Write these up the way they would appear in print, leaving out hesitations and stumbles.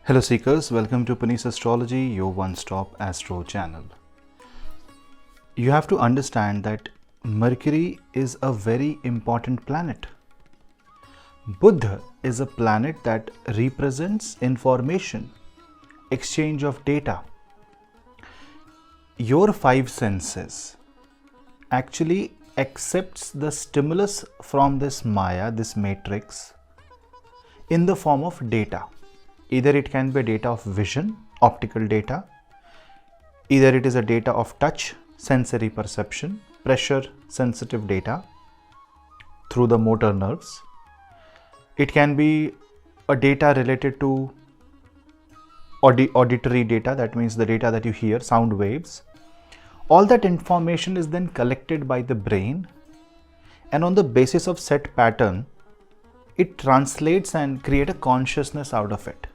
Hello Seekers, welcome to Punneits Astrology, your one-stop astro channel. You have to understand that Mercury is a very important planet. Buddha is a planet that represents information, exchange of data. Your five senses actually accepts the stimulus from this Maya, this matrix, in the form of data. Either it can be data of vision, optical data, either it is a data of touch, sensory perception, pressure sensitive data through the motor nerves. It can be a data related to auditory data, that means the data that you hear, sound waves. All that information is then collected by the brain, and on the basis of set pattern, it translates and create a consciousness out of it.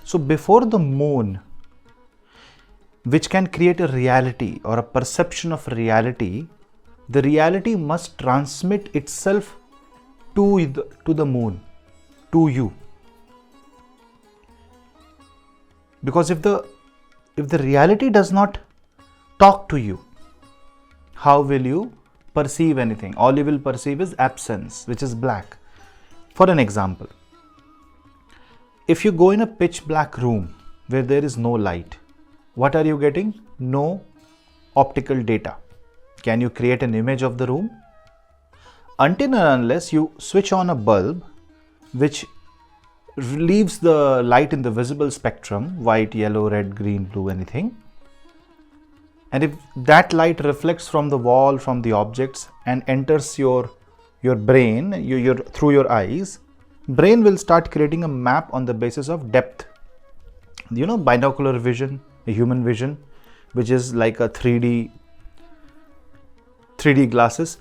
So before the moon, which can create a reality or a perception of reality, the reality must transmit itself to the moon, to you. Because if the reality does not talk to you, how will you perceive anything? All you will perceive is absence, which is black. For an example, if you go in a pitch black room where there is no light, what are you getting? No optical data. Can you create an image of the room? Until and unless you switch on a bulb which leaves the light in the visible spectrum, white, yellow, red, green, blue, anything. And if that light reflects from the wall, from the objects and enters your brain, through your eyes, brain will start creating a map on the basis of depth. You know, binocular vision, a human vision, which is like a 3D glasses.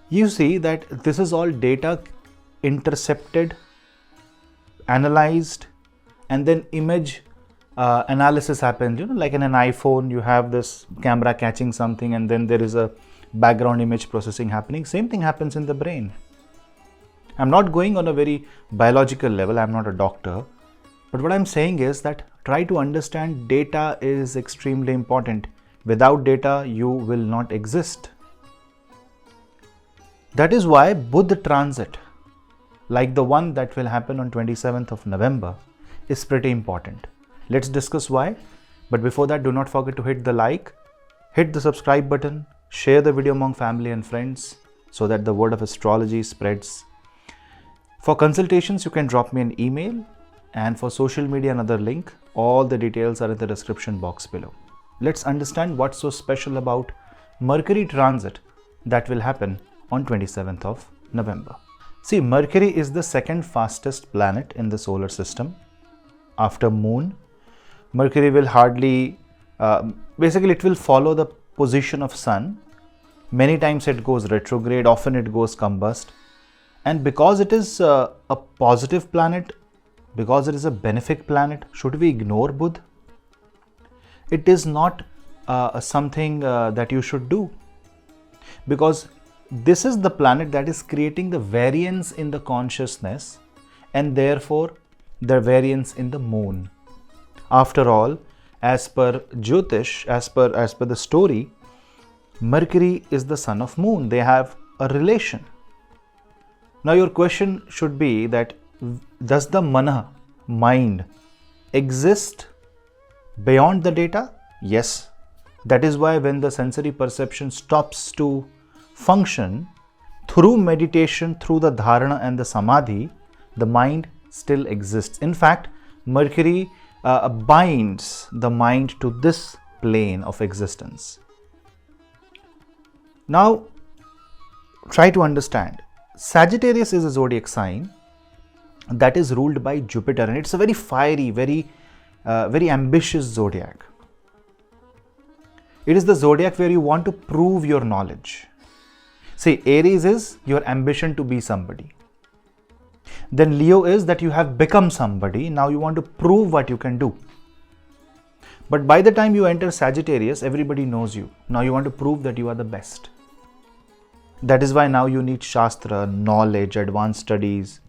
You see that this is all data intercepted, analyzed, and then image analysis happens. You know, like in an iPhone, you have this camera catching something and then there is a background image processing happening. Same thing happens in the brain. I'm not going on a very biological level, I'm not a doctor, but what I'm saying is that try to understand data is extremely important. Without data, you will not exist. That is why Buddha transit, like the one that will happen on 27th of November, is pretty important. Let's discuss why. But before that, do not forget to hit the like, hit the subscribe button, share the video among family and friends so that the word of astrology spreads. For consultations, you can drop me an email, and for social media, another link. All the details are in the description box below. Let's understand what's so special about Mercury transit that will happen on 27th of November. See, Mercury is the second fastest planet in the solar system after Moon. Mercury will hardly, basically it will follow the position of Sun. Many times it goes retrograde, often it goes combust. And because it is a positive planet, because it is a benefic planet, should we ignore Buddha? It is not something that you should do, because this is the planet that is creating the variance in the consciousness and therefore the variance in the moon. After all, as per Jyotish, as per the story, Mercury is the son of moon. They have a relation. Now your question should be that, does the mana, mind, exist beyond the data? Yes. That is why when the sensory perception stops to function, through meditation, through the dharana and the samadhi, the mind still exists. In fact, Mercury binds the mind to this plane of existence. Now, try to understand. Sagittarius is a zodiac sign that is ruled by Jupiter, and it's a very fiery, very ambitious zodiac. It is the zodiac where you want to prove your knowledge. See, Aries is your ambition to be somebody. Then Leo is that you have become somebody, now you want to prove what you can do. But by the time you enter Sagittarius, everybody knows you. Now you want to prove that you are the best. That is why now you need Shastra, knowledge, advanced studies.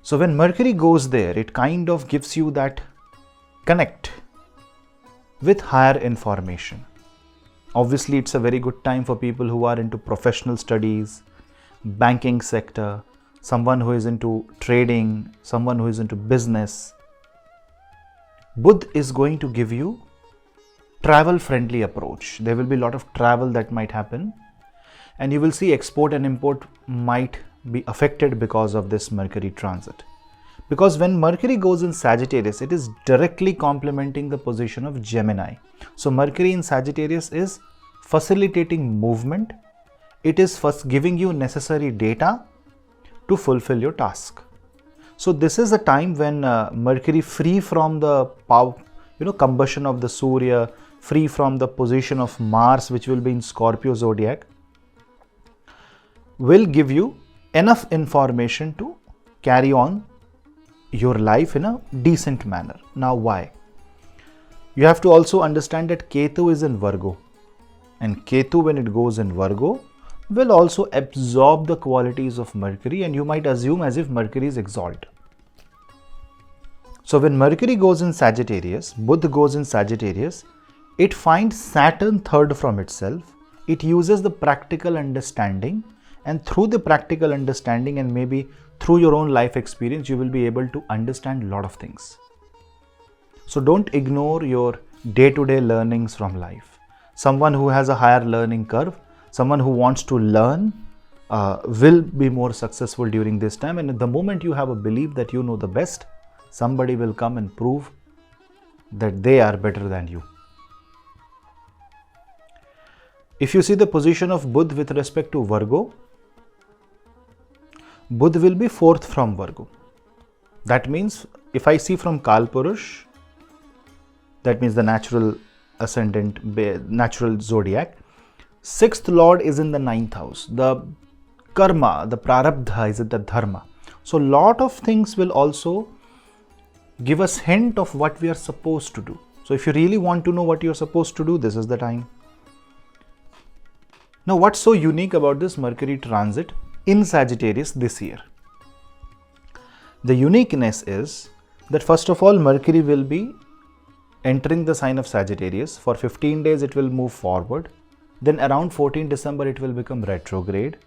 So when Mercury goes there, it kind of gives you that connect with higher information. Obviously, it's a very good time for people who are into professional studies, banking sector, someone who is into trading, someone who is into business. Buddha is going to give you travel friendly approach. There will be a lot of travel that might happen, and you will see export and import might be affected because of this Mercury transit. Because when Mercury goes in Sagittarius, it is directly complementing the position of Gemini. So Mercury in Sagittarius is facilitating movement. It is first giving you necessary data to fulfill your task. So this is a time when Mercury, free from the power, combustion of the Surya, free from the position of Mars, which will be in Scorpio zodiac, will give you enough information to carry on your life in a decent manner. Now why? You have to also understand that Ketu is in Virgo, and Ketu, when it goes in Virgo, will also absorb the qualities of Mercury, and you might assume as if Mercury is exalted. So when Mercury goes in Sagittarius, Buddha goes in Sagittarius, it finds Saturn third from itself. It uses the practical understanding, and through the practical understanding and maybe through your own life experience, you will be able to understand a lot of things. So don't ignore your day-to-day learnings from life. Someone who has a higher learning curve, someone who wants to learn will be more successful during this time. And at the moment you have a belief that you know the best, somebody will come and prove that they are better than you. If you see the position of Buddha with respect to Virgo, Buddha will be fourth from Virgo. That means if I see from Kalpurush, that means the natural ascendant, natural zodiac, sixth lord is in the ninth house. The karma, the prarabdha is in the dharma. So lot of things will also give us hint of what we are supposed to do. So if you really want to know what you are supposed to do, this is the time. Now what's so unique about this Mercury transit in Sagittarius this year? The uniqueness is that first of all, Mercury will be entering the sign of Sagittarius. For 15 days it will move forward. Then around 14 December it will become retrograde.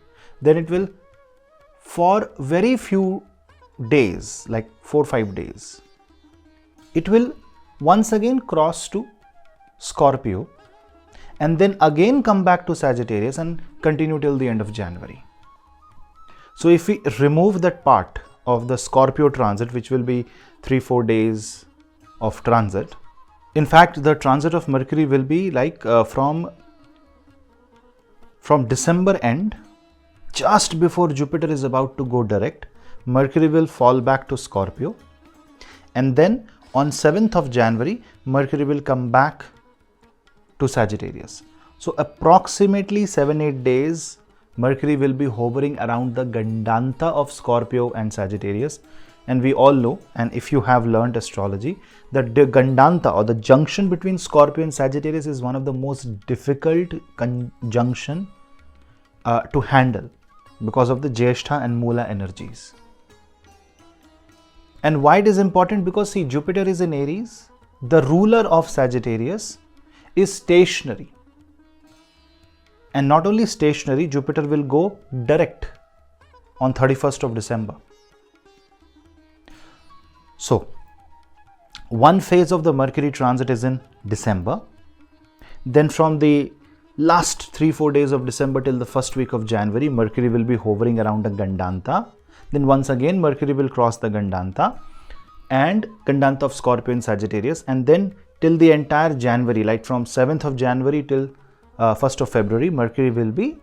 Then it will, for very few days, like 4-5 days, it will once again cross to Scorpio, and then again come back to Sagittarius and continue till the end of January. So if we remove that part of the Scorpio transit, which will be 3-4 days of transit, in fact the transit of Mercury will be like from December end, just before Jupiter is about to go direct, Mercury will fall back to Scorpio, and then on 7th of January, Mercury will come back to Sagittarius. So approximately 7-8 days, Mercury will be hovering around the Gandanta of Scorpio and Sagittarius. And we all know, and if you have learned astrology, that the Gandanta or the junction between Scorpio and Sagittarius is one of the most difficult conjunction to handle because of the Jyeshtha and Mula energies. And why it is important? Because see, Jupiter is in Aries, the ruler of Sagittarius is stationary. And not only stationary, Jupiter will go direct on 31st of December. So, one phase of the Mercury transit is in December. Then from the last 3-4 days of December till the first week of January, Mercury will be hovering around the Gandanta. Then once again, Mercury will cross the Gandanta and Gandanta of Scorpio and Sagittarius. And then till the entire January, like from 7th of January till 1st of February, Mercury will be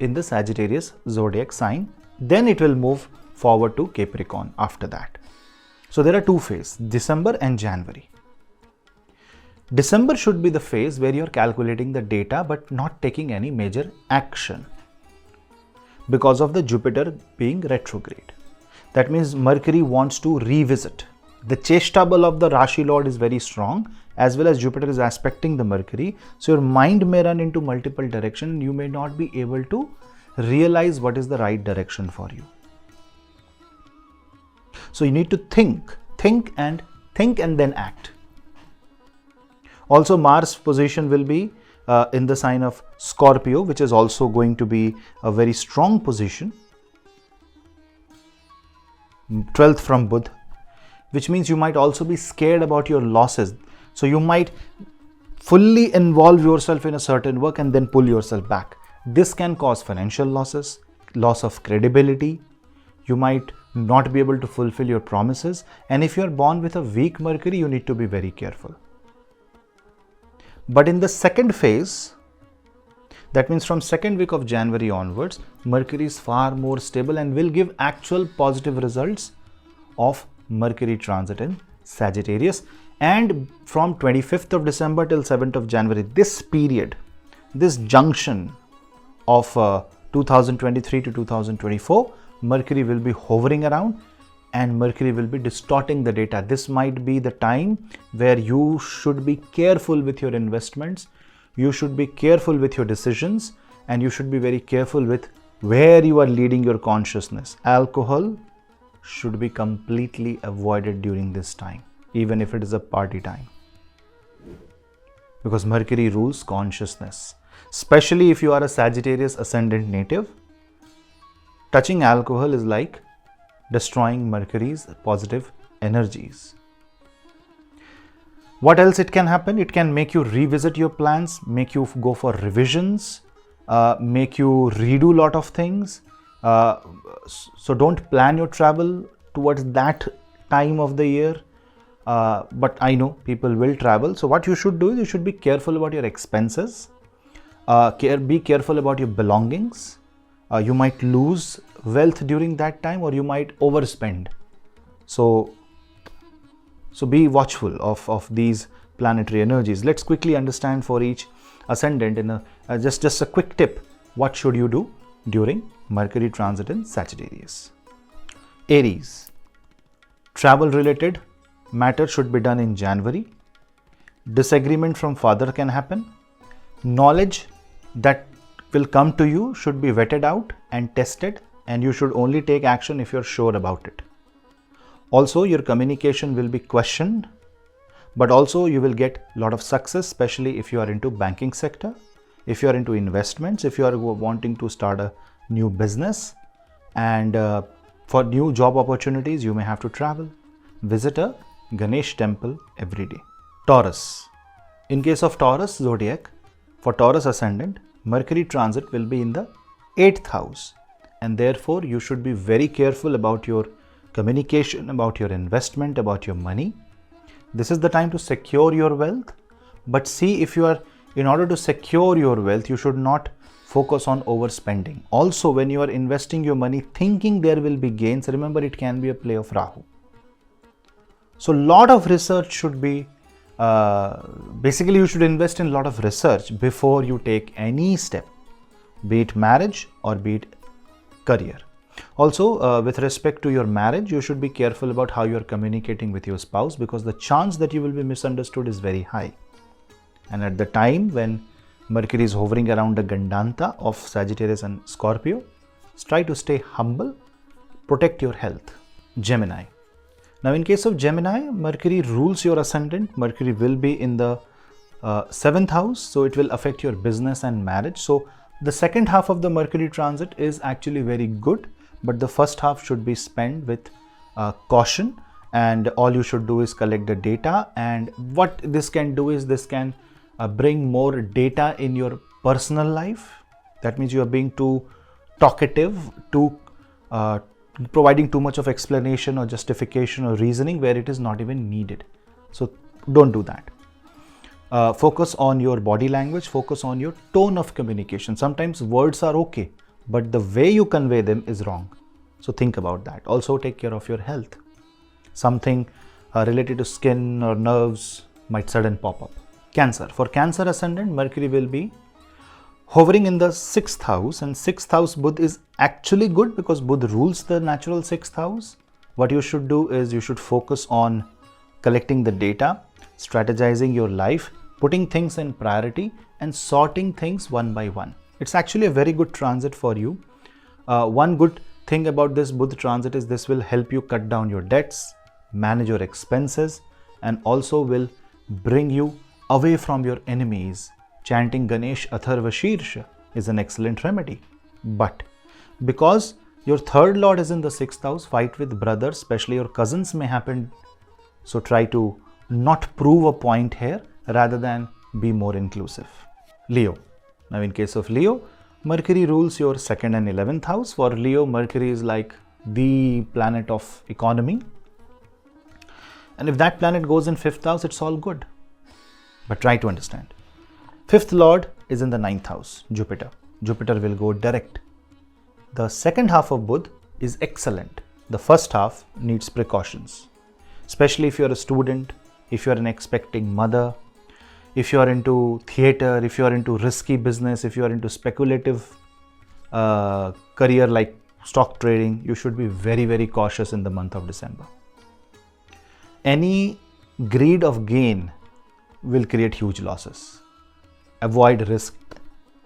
in the Sagittarius zodiac sign. Then it will move forward to Capricorn after that. So there are two phases, December and January. December should be the phase where you are calculating the data but not taking any major action because of the Jupiter being retrograde. That means Mercury wants to revisit. The Cheshta bal of the Rashi Lord is very strong, as well as Jupiter is aspecting the Mercury. So your mind may run into multiple directions. You may not be able to realize what is the right direction for you. So you need to think and then act. Also, Mars position will be in the sign of Scorpio, which is also going to be a very strong position. 12th from Buddha, which means you might also be scared about your losses. So you might fully involve yourself in a certain work and then pull yourself back. This can cause financial losses, loss of credibility. You might not be able to fulfill your promises. And if you are born with a weak Mercury, you need to be very careful. But in the second phase, that means from second week of January onwards, Mercury is far more stable and will give actual positive results of Mercury transit in Sagittarius. And from 25th of December till 7th of January, this period, this junction of 2023 to 2024, Mercury will be hovering around and Mercury will be distorting the data. This might be the time where you should be careful with your investments, you should be careful with your decisions, and you should be very careful with where you are leading your consciousness. Alcohol should be completely avoided during this time, even if it is a party time, because Mercury rules consciousness. Especially if you are a Sagittarius ascendant native, touching alcohol is like destroying Mercury's positive energies. What else it can happen? It can make you revisit your plans, make you go for revisions, make you redo a lot of things. So don't plan your travel towards that time of the year. But I know people will travel. So what you should do is you should be careful about your expenses. Be careful about your belongings. You might lose wealth during that time, or you might overspend. So be watchful of these planetary energies. Let's quickly understand for each ascendant in just a quick tip. What should you do during Mercury transit in Sagittarius? Aries. Travel related matter should be done in January. Disagreement from father can happen. Knowledge that will come to you should be vetted out and tested, and you should only take action if you're sure about it. Also, your communication will be questioned, but also you will get a lot of success, especially if you are into banking sector, if you are into investments, if you are wanting to start a new business, and for new job opportunities, you may have to travel. Visit a Ganesh temple every day. Taurus. In case of Taurus zodiac, for Taurus ascendant, Mercury transit will be in the 8th house, and therefore you should be very careful about your communication, about your investment, about your money. This is the time to secure your wealth, but see, if you are, in order to secure your wealth, you should not focus on overspending. Also, when you are investing your money thinking there will be gains, remember it can be a play of Rahu. So lot of research should be, basically you should invest in a lot of research before you take any step, be it marriage or be it career. Also, with respect to your marriage, you should be careful about how you are communicating with your spouse, because the chance that you will be misunderstood is very high. And at the time when Mercury is hovering around the Gandanta of Sagittarius and Scorpio, try to stay humble, protect your health. Gemini. Now in case of Gemini, Mercury rules your ascendant. Mercury will be in the 7th house, so it will affect your business and marriage. So the second half of the Mercury transit is actually very good, but the first half should be spent with caution, and all you should do is collect the data. And what this can do is this can bring more data in your personal life. That means you are being too talkative, too providing too much of explanation or justification or reasoning where it is not even needed. So don't do that. Focus on your body language, focus on your tone of communication. Sometimes words are okay, but the way you convey them is wrong. So think about that. Also take care of your health. Something related to skin or nerves might suddenly pop up. Cancer. For Cancer ascendant, Mercury will be hovering in the 6th house, and 6th house Buddha is actually good because Buddha rules the natural 6th house. What you should do is you should focus on collecting the data, strategizing your life, putting things in priority and sorting things one by one. It's actually a very good transit for you. One good thing about this Buddha transit is this will help you cut down your debts, manage your expenses, and also will bring you away from your enemies. Chanting Ganesh Atharva Shirsha is an excellent remedy. But because your third lord is in the 6th house, fight with brothers, especially your cousins may happen. So try to not prove a point here rather than be more inclusive. Leo. Now in case of Leo, Mercury rules your 2nd and 11th house. For Leo, Mercury is like the planet of economy. And if that planet goes in 5th house, it's all good. But try to understand. 5th lord is in the 9th house, Jupiter. Jupiter will go direct. The second half of Buddha is excellent. The first half needs precautions. Especially if you're a student, if you're an expecting mother, if you're into theater, if you're into risky business, if you're into speculative career like stock trading, you should be very, very cautious in the month of December. Any greed of gain will create huge losses. Avoid risk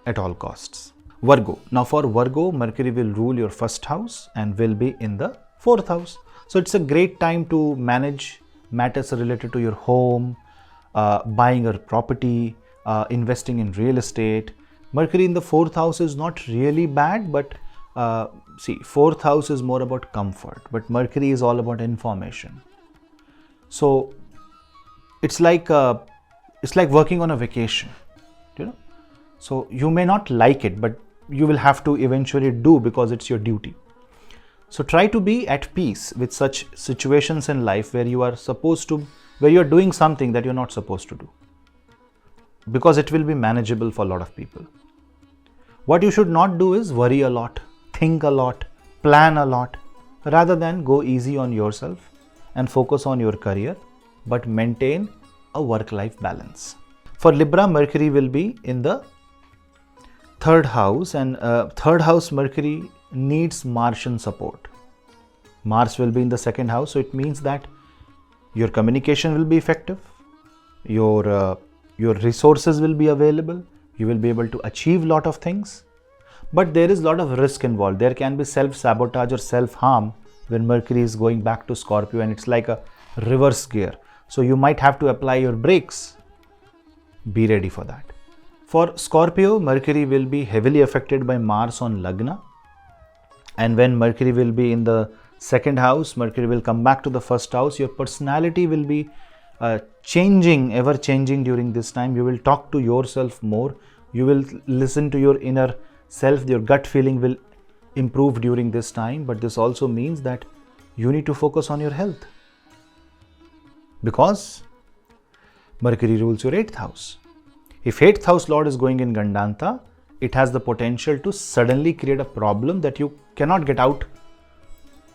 at all costs. Virgo. Now for Virgo, Mercury will rule your 1st house and will be in the 4th house. So it's a great time to manage matters related to your home, buying a property, investing in real estate. Mercury in the 4th house is not really bad, but see, 4th house is more about comfort, but Mercury is all about information. So it's like working on a vacation, you know. So you may not like it, but you will have to eventually do because it's your duty. So try to be at peace with such situations in life where you are doing something that you're not supposed to do, because it will be manageable for a lot of people. What you should not do is worry a lot, think a lot, plan a lot, rather than go easy on yourself and focus on your career, but maintain a work-life balance. For Libra, Mercury will be in the 3rd house, and 3rd house Mercury needs Martian support. Mars will be in the 2nd house, so it means that your communication will be effective, your resources will be available, you will be able to achieve a lot of things, but there is a lot of risk involved. There can be self-sabotage or self-harm when Mercury is going back to Scorpio, and it's like a reverse gear. So you might have to apply your brakes. Be ready for that. For Scorpio, Mercury will be heavily affected by Mars on Lagna. And when Mercury will be in the 2nd house, Mercury will come back to the 1st house. Your personality will be changing, ever changing during this time. You will talk to yourself more. You will listen to your inner self. Your gut feeling will improve during this time. But this also means that you need to focus on your health, because Mercury rules your 8th house. If 8th house Lord is going in Gandanta, it has the potential to suddenly create a problem that you cannot get out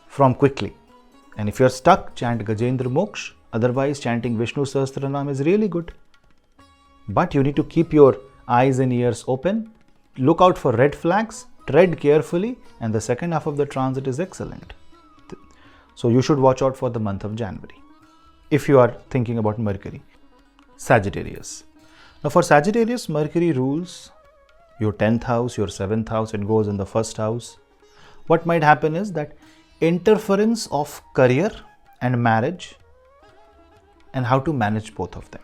from quickly. And if you're stuck, chant Gajendra Moksha. Otherwise, chanting Vishnu Sahasranam is really good. But you need to keep your eyes and ears open. Look out for red flags, tread carefully, and the 2nd half of the transit is excellent. So you should watch out for the month of January if you are thinking about Mercury. Sagittarius. Now for Sagittarius, Mercury rules your 10th house, your 7th house, it goes in the 1st house. What might happen is that interference of career and marriage, and how to manage both of them.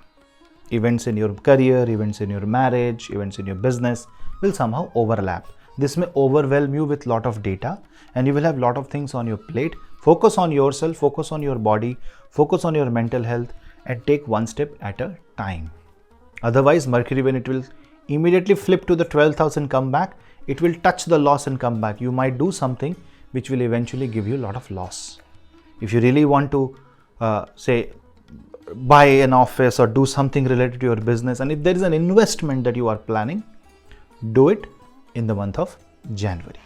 Events in your career, events in your marriage, events in your business will somehow overlap. This may overwhelm you with lot of data, and you will have lot of things on your plate. Focus on yourself, focus on your body, focus on your mental health, and take one step at a time. Otherwise, Mercury, when it will immediately flip to the 12th house and come back, it will touch the loss and come back. You might do something which will eventually give you a lot of loss. If you really want to say buy an office or do something related to your business, and if there is an investment that you are planning, do it in the month of January.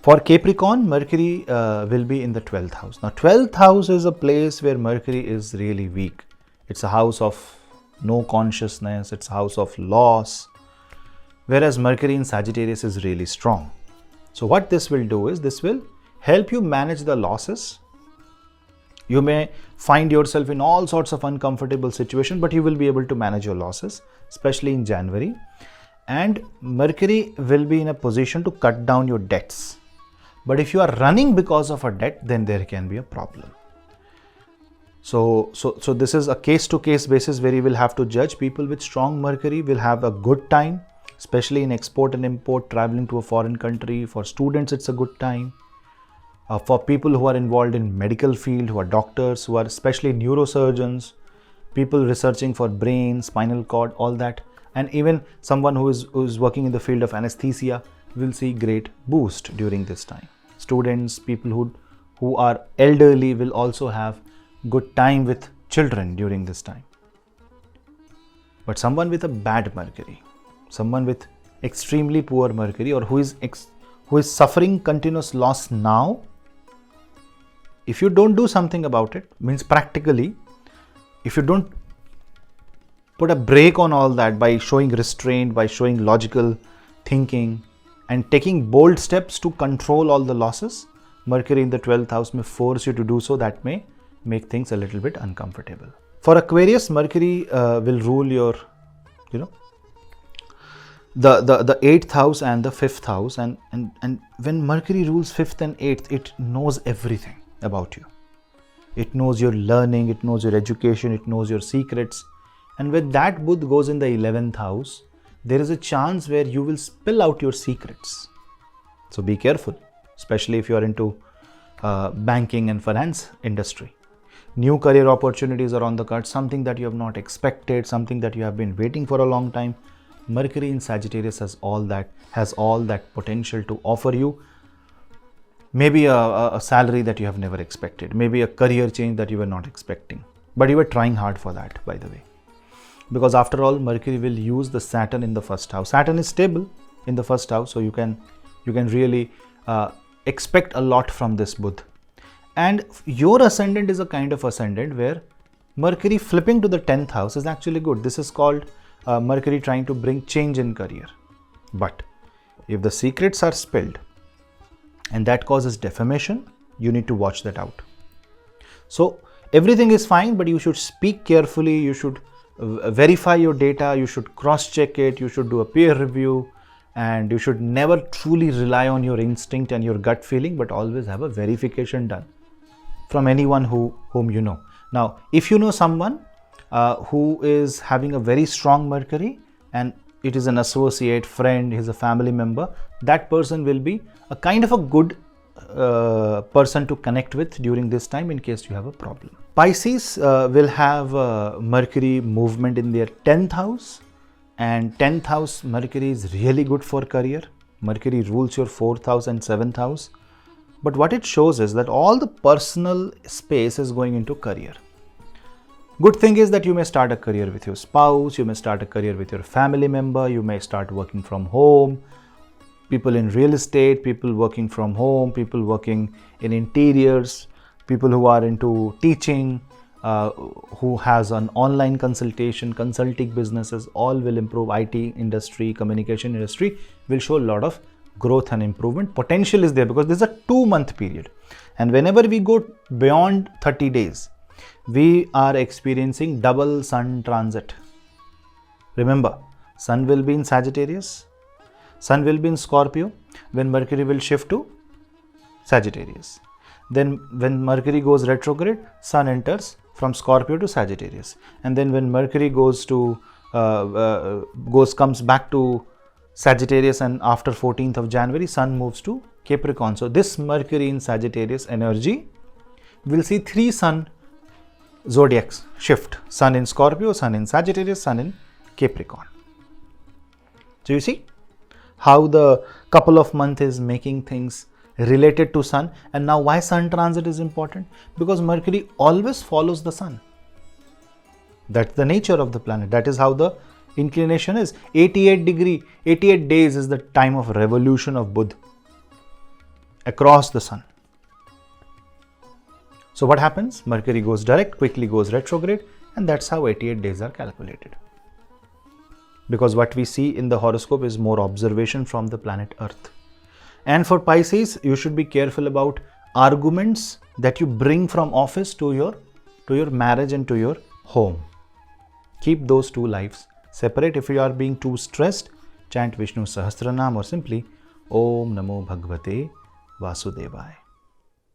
For Capricorn, Mercury will be in the 12th house. Now 12th house is a place where Mercury is really weak. It's a house of no consciousness, it's a house of loss, whereas Mercury in Sagittarius is really strong. So what this will do is, this will help you manage the losses. You may find yourself in all sorts of uncomfortable situations, but you will be able to manage your losses, especially in January. And Mercury will be in a position to cut down your debts. But if you are running because of a debt, then there can be a problem. So this is a case-to-case basis where you will have to judge. People with strong Mercury will have a good time, especially in export and import, traveling to a foreign country. For students, it's a good time. For people who are involved in medical field, who are doctors, who are especially neurosurgeons, people researching for brain, spinal cord, all that, and even someone who is working in the field of anesthesia will see great boost during this time. Students, people who are elderly will also have good time with children during this time. But someone with a bad Mercury, someone with extremely poor Mercury, or who is suffering continuous loss now, if you don't do something about it, means practically, if you don't put a break on all that by showing restraint, by showing logical thinking and taking bold steps to control all the losses, Mercury in the 12th house may force you to do so. That may make things a little bit uncomfortable. For Aquarius, Mercury will rule your, the 8th house and the 5th house, and when Mercury rules 5th and 8th, it knows everything about you. It knows your learning, it knows your education, it knows your secrets. And when that Buddha goes in the 11th house, there is a chance where you will spill out your secrets. So be careful, especially if you are into banking and finance industry. New career opportunities are on the cards, something that you have not expected, something that you have been waiting for a long time. Mercury in Sagittarius has all that potential to offer you. Maybe a salary that you have never expected, maybe a career change that you were not expecting, but you were trying hard for that, by the way. Because after all, Mercury will use the Saturn in the first house. Saturn is stable in the first house, so you can really expect a lot from this Buddha. And your ascendant is a kind of ascendant where Mercury flipping to the 10th house is actually good. This is called Mercury trying to bring change in career. But if the secrets are spilled and that causes defamation, you need to watch that out. So everything is fine, but you should speak carefully, you should verify your data, you should cross-check it, you should do a peer review, and you should never truly rely on your instinct and your gut feeling, but always have a verification done from anyone whom you know. Now, if you know someone who is having a very strong Mercury and it is an associate, friend, he's a family member, that person will be a kind of a good person to connect with during this time in case you have a problem. Pisces will have Mercury movement in their 10th house, and 10th house Mercury is really good for career. Mercury rules your 4th house and 7th house. But what it shows is that all the personal space is going into career. Good thing is that you may start a career with your spouse, you may start a career with your family member, you may start working from home. People in real estate, people working from home, people working in interiors, people who are into teaching, who has an online consulting businesses, all will improve. IT industry, communication industry will show a lot of growth and improvement. Potential is there because this is a 2-month period. And whenever we go beyond 30 days, we are experiencing double sun transit. Remember, sun will be in Sagittarius, sun will be in Scorpio when Mercury will shift to Sagittarius. Then when Mercury goes retrograde, sun enters from Scorpio to Sagittarius. And then when Mercury comes back to Sagittarius, and after 14th of January, sun moves to Capricorn. So this Mercury in Sagittarius energy will see 3 sun zodiacs shift. Sun in Scorpio, sun in Sagittarius, sun in Capricorn. So you see how the couple of months is making things related to sun. And now why sun transit is important? Because Mercury always follows the sun. That's the nature of the planet. That is how the inclination is. 88 days is the time of revolution of Buddha across the sun. So what happens? Mercury goes direct, quickly goes retrograde, and that's how 88 days are calculated. Because what we see in the horoscope is more observation from the planet Earth. And for Pisces, you should be careful about arguments that you bring from office to your marriage and to your home. Keep those two lives separate. If you are being too stressed, chant Vishnu Sahasranam or simply Om Namo Bhagavate Vasudevaya.